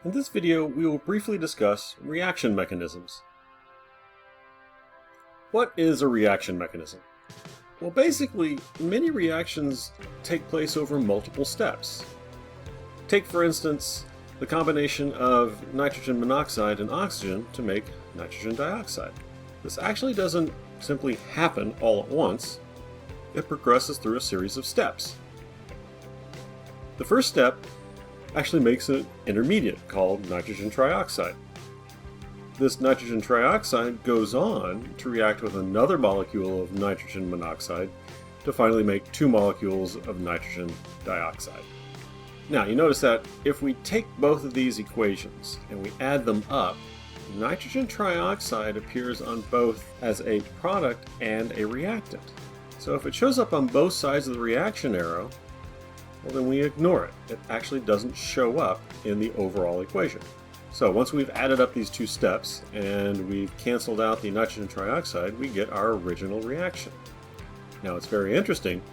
In this video, we will briefly discuss reaction mechanisms. What is a reaction mechanism? Well, basically, many reactions take place over multiple steps. Take, for instance, the combination of nitrogen monoxide and oxygen to make nitrogen dioxide. This actually doesn't simply happen all at once. It progresses through a series of steps. The first step actually makes an intermediate called nitrogen trioxide. This nitrogen trioxide goes on to react with another molecule of nitrogen monoxide to finally make two molecules of nitrogen dioxide. Now, you notice that if we take both of these equations and we add them up, nitrogen trioxide appears on both as a product and a reactant. So if it shows up on both sides of the reaction arrow, well, then we ignore it. It actually doesn't show up in the overall equation. So once we've added up these two steps and we've canceled out the nitrogen trioxide, we get our original reaction. Now it's very interesting.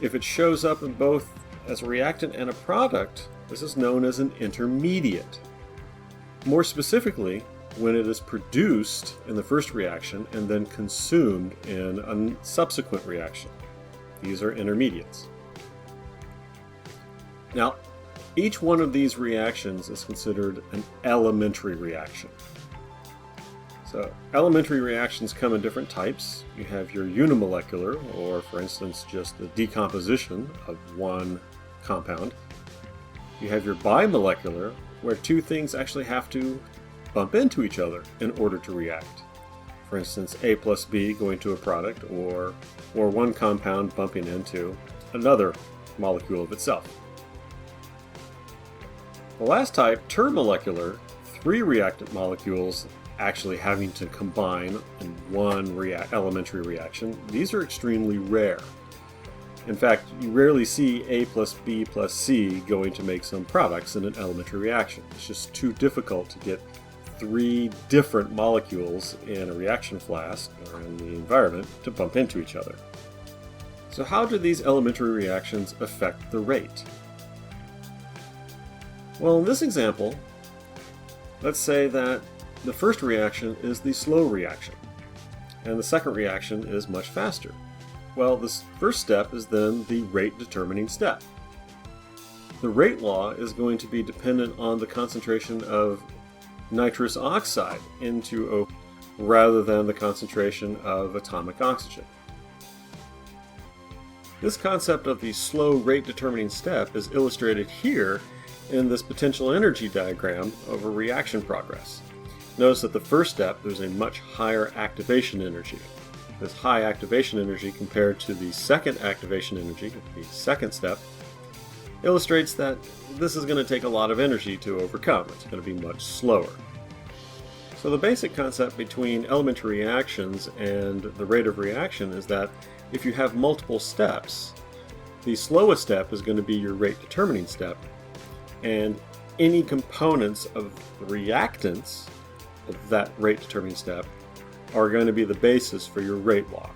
If it shows up in both as a reactant and a product, this is known as an intermediate. More specifically, when it is produced in the first reaction and then consumed in a subsequent reaction. These are intermediates. Now, each one of these reactions is considered an elementary reaction. So, elementary reactions come in different types. You have your unimolecular, or for instance, just the decomposition of one compound. You have your bimolecular, where two things actually have to bump into each other in order to react. For instance, A plus B going to a product, or one compound bumping into another molecule of itself. The last type, termolecular, three reactant molecules actually having to combine in one elementary reaction. These are extremely rare. In fact, you rarely see A plus B plus C going to make some products in an elementary reaction. It's just too difficult to get three different molecules in a reaction flask or in the environment to bump into each other. So how do these elementary reactions affect the rate? Well, in this example, let's say that the first reaction is the slow reaction, and the second reaction is much faster. Well, this first step is then the rate determining step. The rate law is going to be dependent on the concentration of nitrous oxide into O rather than the concentration of atomic oxygen. This concept of the slow rate determining step is illustrated here in this potential energy diagram of a reaction progress. Notice that the first step, there's a much higher activation energy. This high activation energy compared to the second activation energy, the second step, illustrates that this is going to take a lot of energy to overcome. It's going to be much slower. So the basic concept between elementary reactions and the rate of reaction is that if you have multiple steps, the slowest step is going to be your rate determining step, and any components of the reactants of that rate determining step are going to be the basis for your rate law.